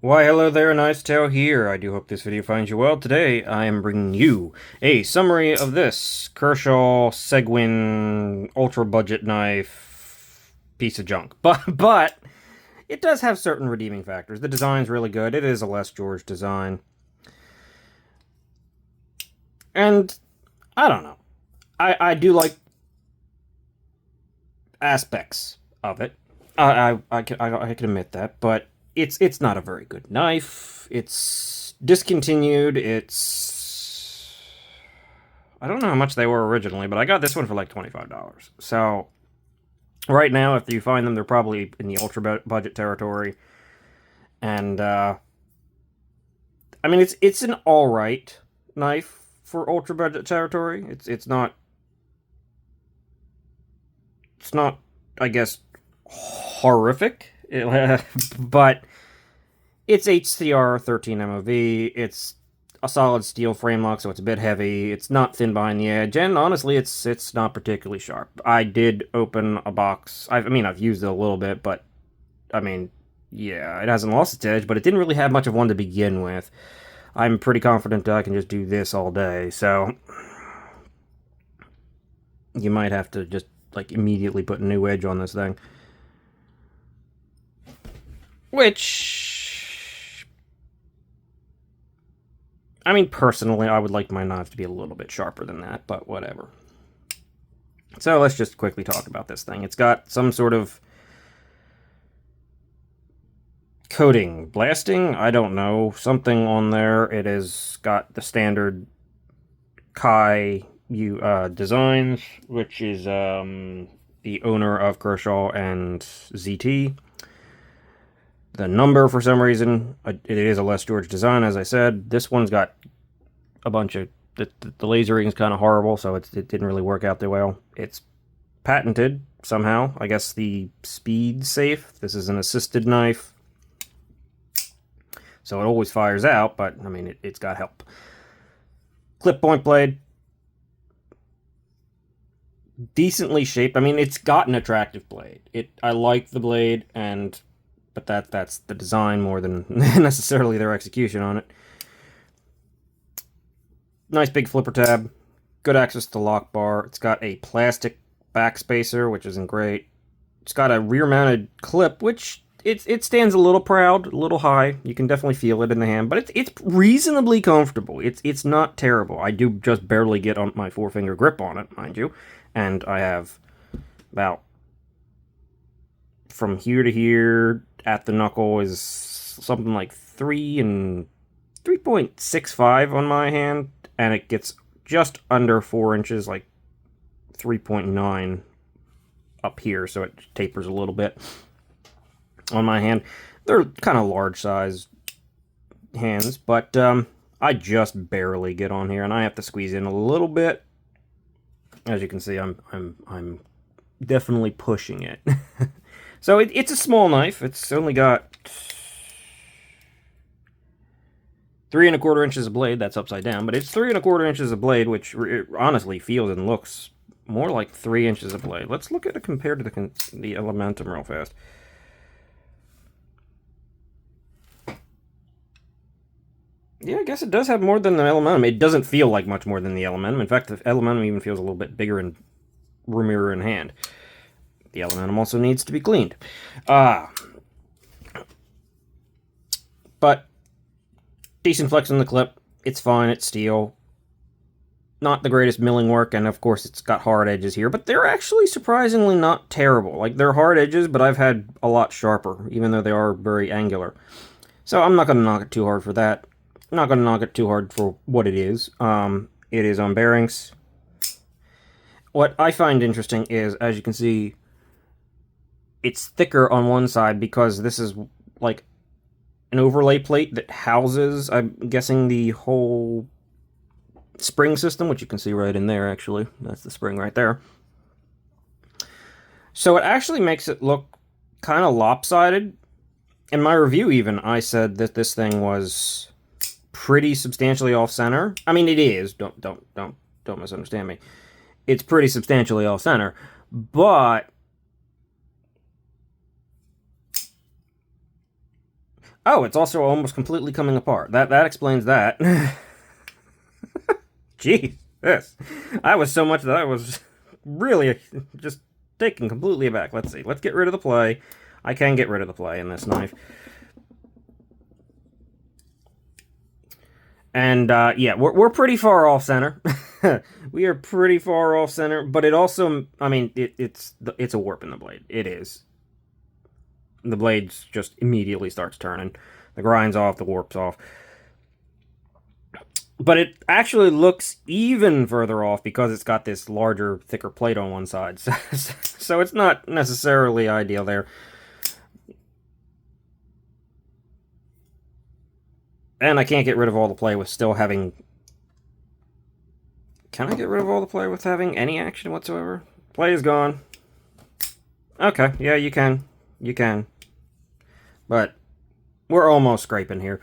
Why, hello there, Nice Tale here. I do hope this video finds you well. Today, I am bringing you a summary of this Kershaw Seguin ultra budget knife piece of junk. But it does have certain redeeming factors. The design's really good. It is a Les George design. And I don't know. I do like aspects of it. I can admit that, but it's not a very good knife. It's discontinued. I don't know how much they were originally, but I got this one for like $25. So right now, if you find them, they're probably in the ultra budget territory. And I mean, it's an all right knife for ultra budget territory. It's not, I guess, horrific, but it's HCR 13 MOV. It's a solid steel frame lock, so it's a bit heavy. It's not thin behind the edge, and honestly, it's not particularly sharp. I did open a box. I've used it a little bit, but I mean, yeah, it hasn't lost its edge, but it didn't really have much of one to begin with. I'm pretty confident that I can just do this all day, so you might have to just like immediately put a new edge on this thing. Which, I mean, personally, I would like my knives to be a little bit sharper than that, but whatever. So let's just quickly talk about this thing. It's got some sort of coating, blasting, I don't know, something on there. It has got the standard Kai designs, which is the owner of Kershaw and ZT. The number, for some reason, it is a Les George design, as I said. This one's got a bunch of... The lasering is kind of horrible, so it didn't really work out that well. It's patented, somehow. I guess the speed safe. This is an assisted knife. So it always fires out, but, I mean, it's got help. Clip point blade. Decently shaped. I mean, it's got an attractive blade. I like the blade, but that's the design more than necessarily their execution on it. Nice big flipper tab. Good access to lock bar. It's got a plastic backspacer, which isn't great. It's got a rear-mounted clip, which it stands a little proud, a little high. You can definitely feel it in the hand, but it's reasonably comfortable. It's not terrible. I do just barely get on my four-finger grip on it, mind you, and I have about from here to here at the knuckle is something like 3.65 on my hand, and it gets just under 4 inches, like 3.9 up here, so it tapers a little bit on my hand. They're kind of large size hands, but I just barely get on here, and I have to squeeze in a little bit. As you can see, I'm definitely pushing it. So it's a small knife. It's only got 3¼ inches of blade. That's upside down, but it's 3¼ inches of blade, which honestly feels and looks more like 3 inches of blade. Let's look at it compared to the Elementum real fast. Yeah, I guess it does have more than the Elementum. It doesn't feel like much more than the Elementum. In fact, the Elementum even feels a little bit bigger and roomier in hand. The Elementum also needs to be cleaned. But decent flex on the clip. It's fine. It's steel. Not the greatest milling work, and of course it's got hard edges here, but they're actually surprisingly not terrible. Like, they're hard edges, but I've had a lot sharper, even though they are very angular. So I'm not going to knock it too hard for that. I'm not going to knock it too hard for what it is. It is on bearings. What I find interesting is, as you can see, it's thicker on one side because this is like an overlay plate that houses, I'm guessing, the whole spring system, which you can see right in there, actually. That's the spring right there. So it actually makes it look kind of lopsided. In my review, even, I said that this thing was pretty substantially off-center. I mean, it is. Don't misunderstand me. It's pretty substantially off-center, but Oh, it's also almost completely coming apart. That explains that. Jeez, this. I was so much that I was really just taken completely aback. Let's see. Let's get rid of the play. I can get rid of the play in this knife. And yeah, we're pretty far off center. We are pretty far off center, but it also, I mean, it's a warp in the blade. It is. The blade just immediately starts turning. The grind's off, the warp's off. But it actually looks even further off because it's got this larger, thicker plate on one side. So it's not necessarily ideal there. And I can't get rid of all the play with still having... Can I get rid of all the play with having any action whatsoever? Play is gone. Okay, yeah, you can. You can. But we're almost scraping here.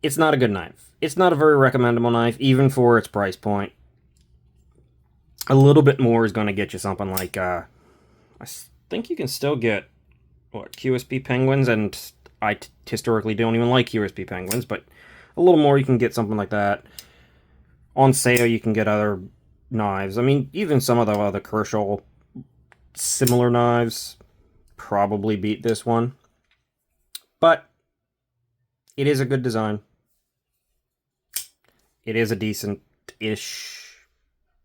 It's not a good knife. It's not a very recommendable knife, even for its price point. A little bit more is going to get you something like... I think you can still get, what, QSP Penguins, and I historically don't even like QSP Penguins, but a little more you can get something like that. On sale you can get other knives. I mean, even some of the other Kershaw similar knives probably beat this one. But it is a good design. It is a decent-ish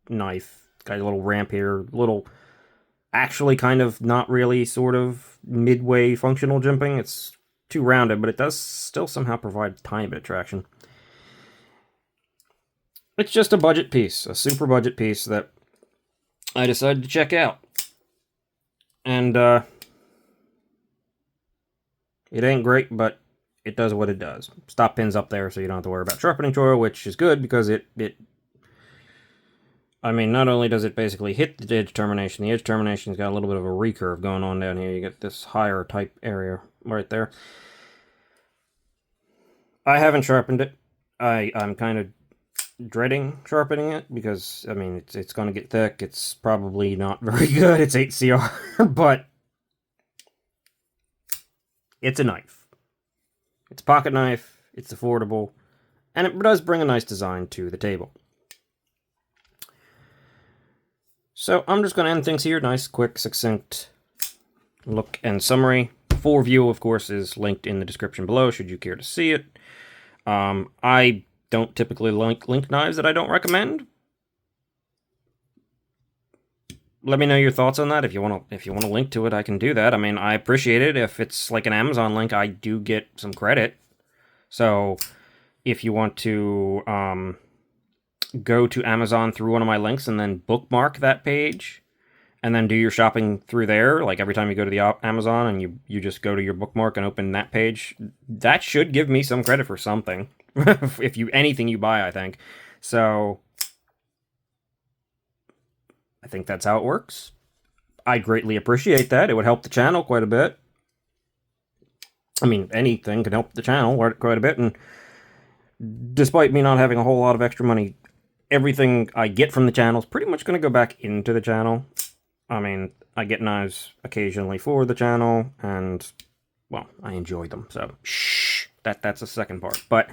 knife. Got a little ramp here, little... Actually kind of not really sort of midway functional jimping. It's too rounded, but it does still somehow provide a tiny bit of traction. It's just a budget piece, a super budget piece that I decided to check out. And it ain't great, but it does what it does. Stop pin's up there so you don't have to worry about sharpening choil, which is good because it I mean, not only does it basically hit the edge termination's got a little bit of a recurve going on down here. You get this higher type area right there. I haven't sharpened it. I'm kind of dreading sharpening it because, I mean, it's going to get thick. It's probably not very good. It's 8CR, but it's a knife. It's a pocket knife. It's affordable. And it does bring a nice design to the table. So I'm just going to end things here. Nice, quick, succinct look and summary. Full review, of course, is linked in the description below, should you care to see it. I don't typically link knives that I don't recommend. Let me know your thoughts on that. If you want to link to it, I can do that. I mean, I appreciate it. If it's like an Amazon link, I do get some credit. So if you want to go to Amazon through one of my links and then bookmark that page and then do your shopping through there, like every time you go to the Amazon and you just go to your bookmark and open that page, that should give me some credit for something. If anything you buy, I think. So I think that's how it works. I greatly appreciate that. It would help the channel quite a bit. I mean, anything can help the channel quite a bit, and despite me not having a whole lot of extra money, everything I get from the channel is pretty much going to go back into the channel. I mean, I get knives occasionally for the channel, and, well, I enjoy them, so, shh, that's the second part. But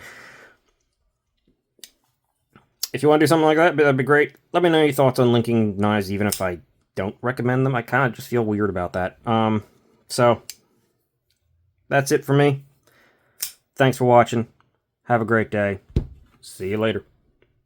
if you want to do something like that, that'd be great. Let me know your thoughts on linking knives, even if I don't recommend them. I kind of just feel weird about that. So, that's it for me. Thanks for watching. Have a great day. See you later.